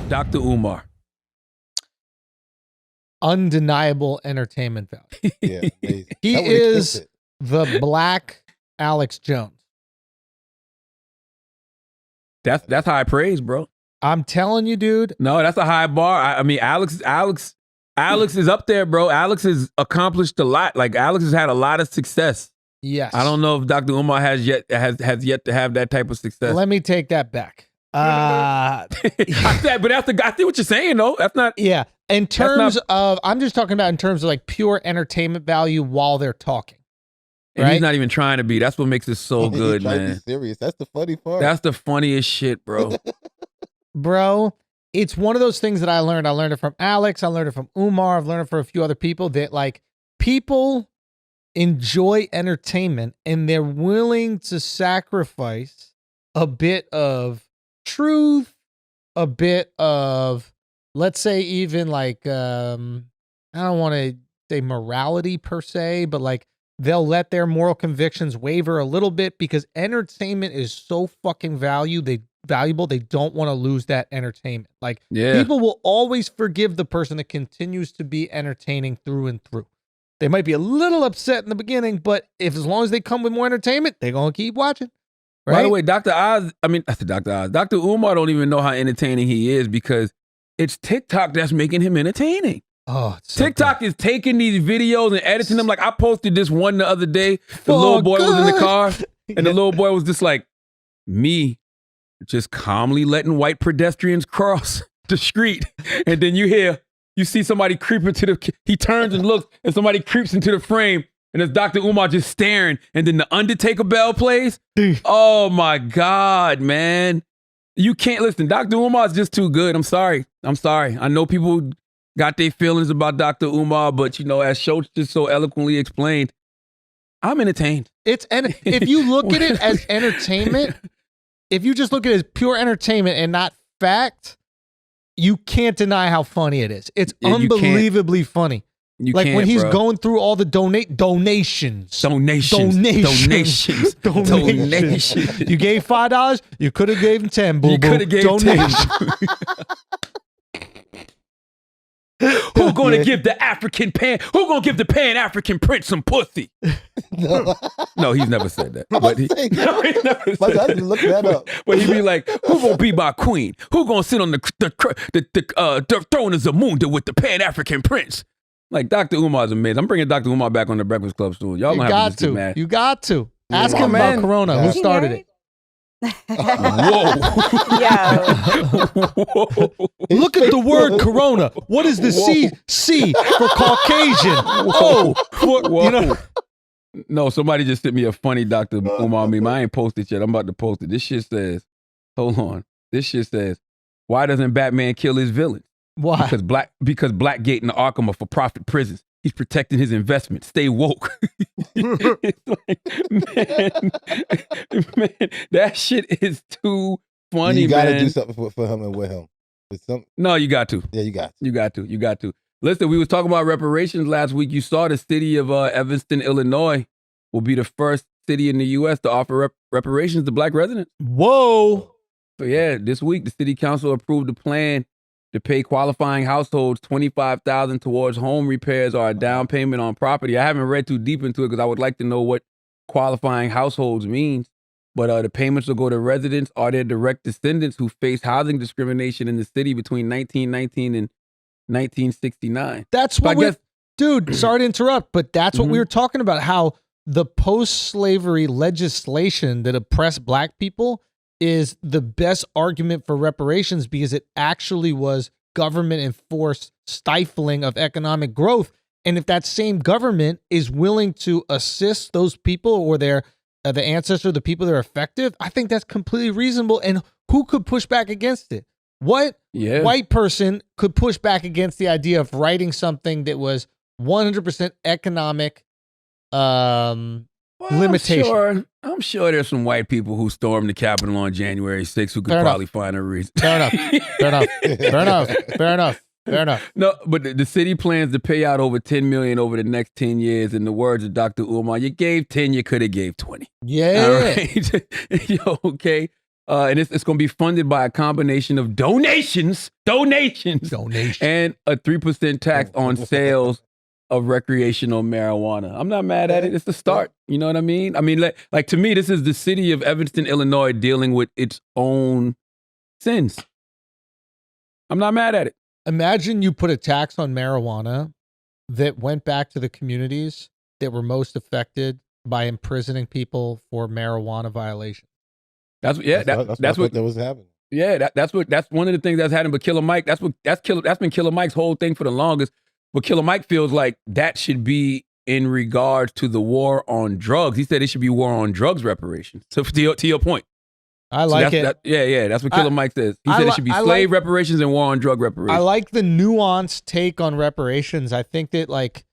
Dr. Umar. Undeniable entertainment value. Yeah, amazing. He That would've is killed it. the black Alex Jones. That's high praise, bro. I'm telling you, dude. No, that's a high bar. I mean, Alex is up there, bro. Alex has accomplished a lot. Like, Alex has had a lot of success. Yes. I don't know if Dr. Umar has yet to have that type of success. Let me take that back. But I see what you're saying, though. That's not. Yeah. In terms of, I'm just talking about in terms of like pure entertainment value while they're talking. And right? he's not even trying to be. That's what makes it so good, He's trying to man. be serious. That's the funny part. That's the funniest shit, bro. Bro, it's one of those things that I learned. I learned it from Alex. I learned it from Umar. I've learned it from a few other people that like people enjoy entertainment and they're willing to sacrifice a bit of truth, a bit of, let's say, even like, I don't want to say morality per se, but like they'll let their moral convictions waver a little bit because entertainment is so fucking valuable. They don't want to lose that entertainment. Like people will always forgive the person that continues to be entertaining through and through. They might be a little upset in the beginning, but as long as they come with more entertainment, they're going to keep watching. Right? By the way, Dr. Umar don't even know how entertaining he is because it's TikTok that's making him entertaining. Oh, so TikTok is taking these videos and editing them. Like I posted this one the other day. The Oh, little boy was in the God. car and the little boy was just like, me just calmly letting white pedestrians cross the street. And then you see somebody creep into he turns and looks and somebody creeps into the frame and it's Dr. Umar just staring and then the Undertaker bell plays. Oh my God, man. You can't listen. Dr. Umar's just too good. I'm sorry. I know people got their feelings about Dr. Umar, but as Schultz just so eloquently explained, I'm entertained. If you look at it as entertainment, if you just look at it as pure entertainment and not fact, you can't deny how funny it is. It's unbelievably funny. Like when he's going through all the donations. Donations. You gave $5, you could have gave him 10, boo. You could have gave donations. 10. Who gonna give the Pan-African prince some pussy? No, he's never said that. But he never said I had to look that up. But he'd be like, who gonna be my queen? Who gonna sit on the throne of Zamunda with the Pan-African prince? Like, Dr. Umar's amazing. I'm bringing Dr. Umar back on the Breakfast Club soon. Y'all gonna have to get mad. You got to. Ask Come him on, about man. Corona. Yeah. Who started it? Whoa. Look at the word Corona. What is the C for Caucasian? Whoa. No, somebody just sent me a funny Dr. Umar meme. I ain't posted yet. I'm about to post it. This shit says, hold on. This shit says, why doesn't Batman kill his villains? Why? Because Blackgate and Arkham are for-profit prisons. He's protecting his investment. Stay woke. It's like, man, that shit is too funny, You gotta man. do something for him and with him. No, you got to. Yeah, you got to. You got to. Listen, we was talking about reparations last week. You saw the city of Evanston, Illinois will be the first city in the U.S. to offer reparations to black residents. Whoa. So yeah, this week the city council approved a plan to pay qualifying households $25,000 towards home repairs or a down payment on property. I haven't read too deep into it because I would like to know what qualifying households means. But the payments will go to residents or their direct descendants who faced housing discrimination in the city between 1919 and 1969. That's what dude, sorry to interrupt, but that's what we were talking about, how the post-slavery legislation that oppressed black people is the best argument for reparations because it actually was government enforced stifling of economic growth. And if that same government is willing to assist those people or the ancestors, the people that are affected, I think that's completely reasonable. And who could push back against it? What white person could push back against the idea of writing something that was 100% economic limitation? I'm sure there's some white people who stormed the Capitol on January 6th who could probably find a reason. Fair enough. No, but the city plans to pay out over $10 million over the next 10 years. In the words of Dr. Umar, you gave 10, you could have gave 20. Yeah. All right. Yo, okay. And it's going to be funded by a combination of donations, and a 3% tax on sales of recreational marijuana. I'm not mad at it. It's the start. You know what I mean? I mean, like to me, this is the city of Evanston, Illinois, dealing with its own sins. I'm not mad at it. Imagine you put a tax on marijuana that went back to the communities that were most affected by imprisoning people for marijuana violations. That's what was happening. Yeah, that's one of the things that's happening. But Killer Mike, that's been Killer Mike's whole thing for the longest. But Killer Mike feels like that should be in regards to the war on drugs. He said it should be war on drugs reparations. So to your point. I like it. That's what Killer Mike says. He said it should be slave reparations and war on drug reparations. I like the nuanced take on reparations. I think that like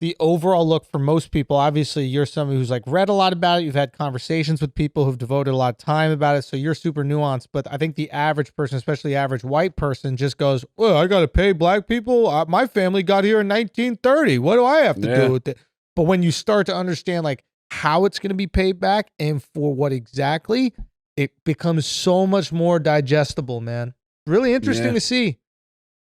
the overall look for most people, obviously you're somebody who's like read a lot about it. You've had conversations with people who've devoted a lot of time about it. So you're super nuanced. But I think the average person, especially average white person, just goes, well, I got to pay black people. My family got here in 1930. What do I have to do with it? But when you start to understand like how it's going to be paid back and for what exactly, it becomes so much more digestible, man. Really interesting to see.